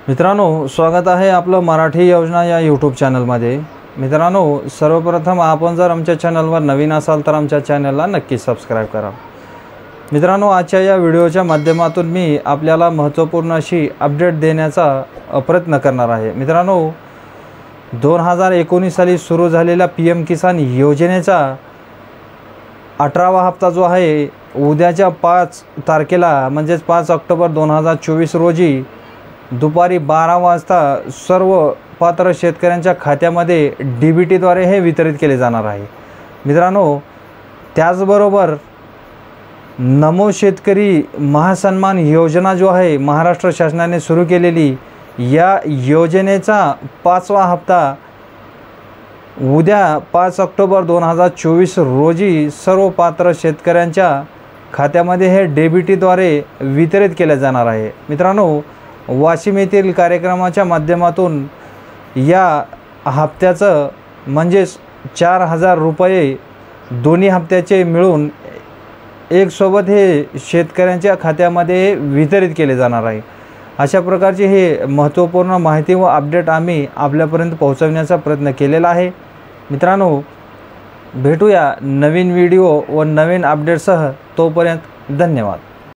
मित्रांनो, स्वागत आहे आपलं मराठी योजना या यूट्यूब चॅनलमध्ये। मित्रांनो, सर्वप्रथम आपण जर आमच्या चॅनलवर नवीन असाल तर आमच्या चॅनलला नक्की सबस्क्राइब करा। मित्रांनो, आजच्या या व्हिडिओच्या माध्यमातून मी आपल्याला महत्त्वपूर्ण अशी अपडेट देण्याचा प्रयत्न करणार आहे। मित्रांनो, 2019 साली सुरू झालेल्या PM किसान योजनेचा 18वा हप्ता जो आहे उद्याच्या 5 तारखेला म्हणजेच 5 ऑक्टोबर 2024 रोजी दुपारी 12 वाजता सर्व पात्र शेतकऱ्यांच्या खात्यामध्ये DBTद्वारे हे वितरित केले जाणार आहे। मित्रांनो, त्याचबरोबर नमो शेतकरी महासन्मान योजना जो आहे महाराष्ट्र शासनाने सुरू केलेली, या योजनेचा 5वा हप्ता उद्या 5 ऑक्टोबर 2024 रोजी सर्व पात्र शेतकऱ्यांच्या खात्यामध्ये हे DBTद्वारे वितरित केले जाणार आहे। मित्रांनो, वाशिम येथील कार्यक्रमाच्या माध्यमातून या हप्त्याचं म्हणजेच 4000 रुपये दोन्ही हप्त्याचे मिळून एकसोबत हे शेतकऱ्यांच्या खात्यामध्ये वितरित केले जाणार आहे। अशा प्रकारची हे महत्त्वपूर्ण माहिती व अपडेट आम्ही आपल्यापर्यंत पोहोचवण्याचा प्रयत्न केलेला आहे। मित्रांनो, भेटूया नवीन व्हिडिओ व नवीन अपडेटसह। तोपर्यंत धन्यवाद।